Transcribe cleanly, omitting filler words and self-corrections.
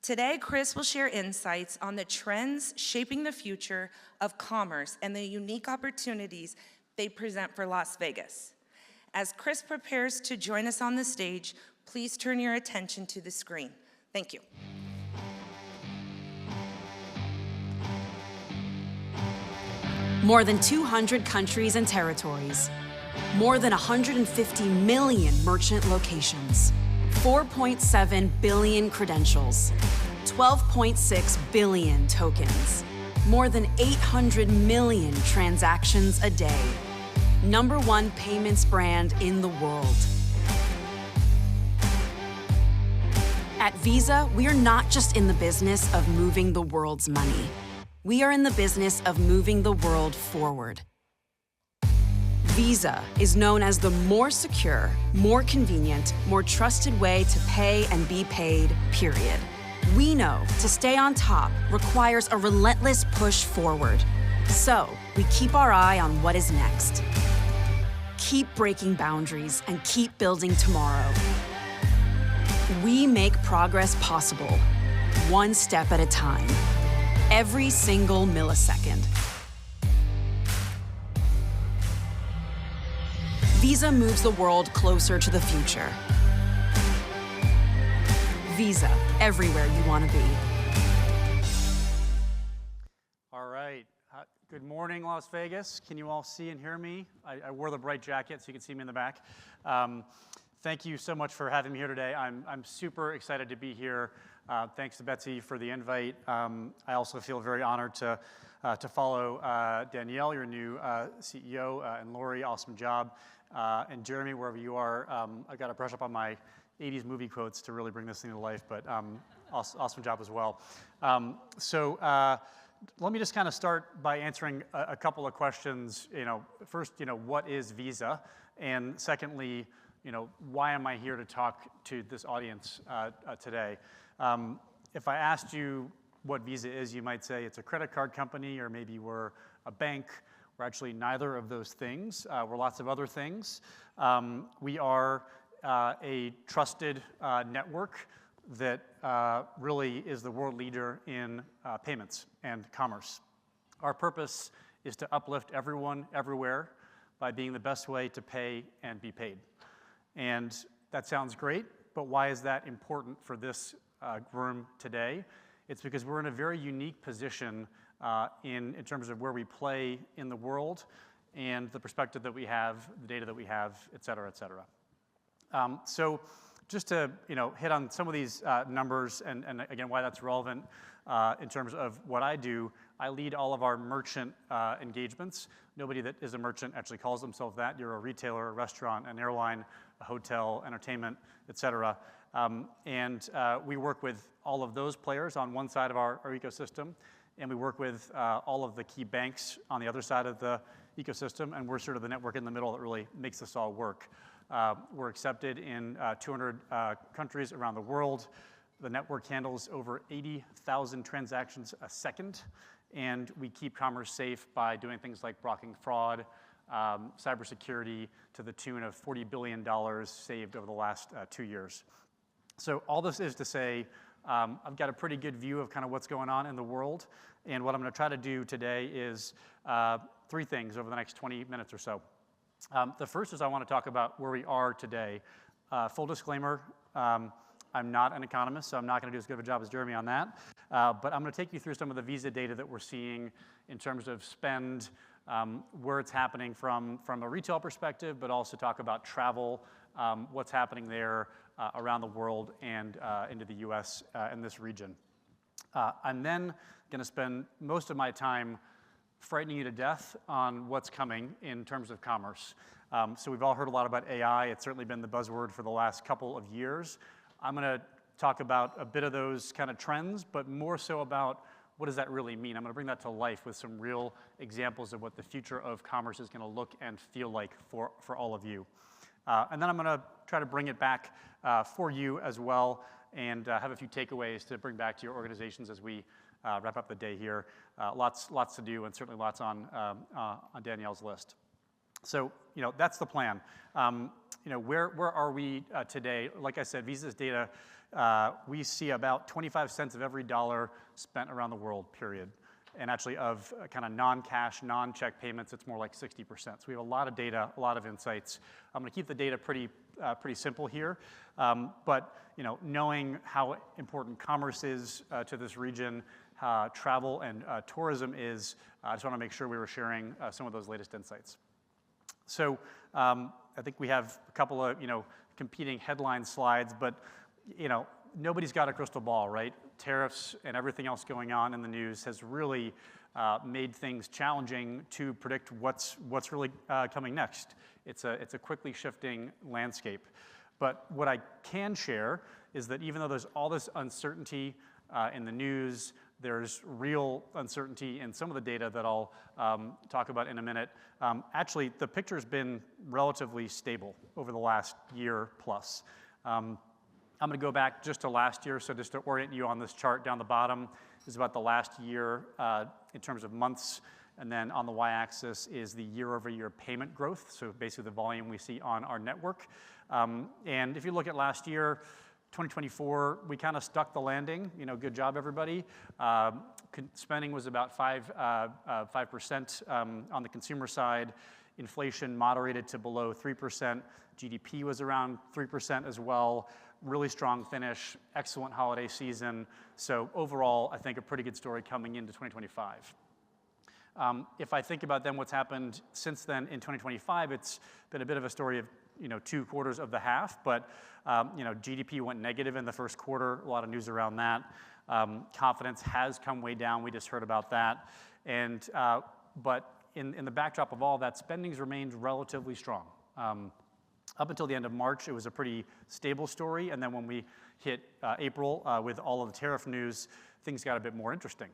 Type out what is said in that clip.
Today, Chris will share insights on the trends shaping the future of commerce and the unique opportunities they present for Las Vegas. As Chris prepares to join us on the stage, please turn your attention to the screen. Thank you. More than 200 countries and territories. More than 150 million merchant locations. 4.7 billion credentials. 12.6 billion tokens. More than 800 million transactions a day. #1 payments brand in the world. At Visa, we are not just in the business of moving the world's money. We are in the business of moving the world forward. Visa is known as the more secure, more convenient, more trusted way to pay and be paid, period. We know to stay on top requires a relentless push forward. So we keep our eye on what is next. Keep breaking boundaries and keep building tomorrow. We make progress possible, one step at a time, every single millisecond. Visa moves the world closer to the future. Visa, everywhere you want to be. All right. Good morning, Las Vegas. Can you all see and hear me? I wore the bright jacket so you can see me in the back. Thank you so much for having me here today. I'm super excited to be here. Thanks to Betsy for the invite. I also feel very honored to follow Danielle, your new CEO, and Lori, awesome job. And Jeremy, wherever you are, I got to brush up on my 80s movie quotes to really bring this thing to life, but awesome job as well. Let me just kind of start by answering a couple of questions. First, what is Visa? And secondly, why am I here to talk to this audience today? If I asked you what Visa is, you might say it's a credit card company, or maybe we're a bank. We're actually neither of those things. We're lots of other things. We are a trusted network that really is the world leader in payments and commerce. Our purpose is to uplift everyone, everywhere, by being the best way to pay and be paid. And that sounds great, but why is that important for this room today? It's because we're in a very unique position in terms of where we play in the world and the perspective that we have, the data that we have, et cetera, et cetera. So just to hit on some of these numbers and again why that's relevant in terms of what I do, I lead all of our merchant engagements. Nobody that is a merchant actually calls themselves that. You're a retailer, a restaurant, an airline, a hotel, entertainment, et cetera. We work with all of those players on one side of our ecosystem, and we work with all of the key banks on the other side of the ecosystem, and we're sort of the network in the middle that really makes this all work. We're accepted in 200 countries around the world. The network handles over 80,000 transactions a second, and we keep commerce safe by doing things like blocking fraud, cybersecurity, to the tune of $40 billion saved over the last 2 years. So all this is to say, I've got a pretty good view of kind of what's going on in the world, and what I'm going to try to do today is 3 things over the next 20 minutes or so. The first is I want to talk about where we are today. Full disclaimer, I'm not an economist, so I'm not going to do as good of a job as Jeremy on that. But I'm going to take you through some of the Visa data that we're seeing in terms of spend, where it's happening from a retail perspective, but also talk about travel, what's happening there around the world and into the US and this region. I'm then going to spend most of my time frightening you to death on what's coming in terms of commerce. So we've all heard a lot about AI. It's certainly been the buzzword for the last couple of years. I'm going to talk about a bit of those kind of trends, but more so about what does that really mean. I'm going to bring that to life with some real examples of what the future of commerce is going to look and feel like for all of you. And then I'm going to try to bring it back for you as well and have a few takeaways to bring back to your organizations as we wrap up the day here. Lots to do, and certainly lots on Danielle's list. So, that's the plan. Where are we today? Like I said, Visa's data we see about 25 cents of every dollar spent around the world, period. And actually of kind of non-cash, non-check payments, it's more like 60%. So we have a lot of data, a lot of insights. I'm gonna keep the data pretty simple here. But knowing how important commerce is to this region, travel and tourism is, I just wanna make sure we were sharing some of those latest insights. So I think we have a couple of competing headline slides, but nobody's got a crystal ball, right? Tariffs and everything else going on in the news has really made things challenging to predict what's really coming next. It's a quickly shifting landscape. But what I can share is that even though there's all this uncertainty in the news, there's real uncertainty in some of the data that I'll talk about in a minute. Actually, the picture's been relatively stable over the last year plus. I'm going to go back just to last year, so just to orient you on this chart down the bottom is about the last year in terms of months, and then on the y-axis is the year-over-year payment growth, so basically the volume we see on our network. And if you look at last year, 2024, we kind of stuck the landing. Good job, everybody. Spending was about 5% on the consumer side. Inflation moderated to below 3%. GDP was around 3% as well. Really strong finish, excellent holiday season. So overall, I think a pretty good story coming into 2025. If I think about then what's happened since then in 2025, it's been a bit of a story of 2 quarters of the half, but GDP went negative in the first quarter, a lot of news around that. Confidence has come way down, we just heard about that. And, but in the backdrop of all that, spending's remained relatively strong. Up until the end of March, it was a pretty stable story, and then when we hit April with all of the tariff news, things got a bit more interesting.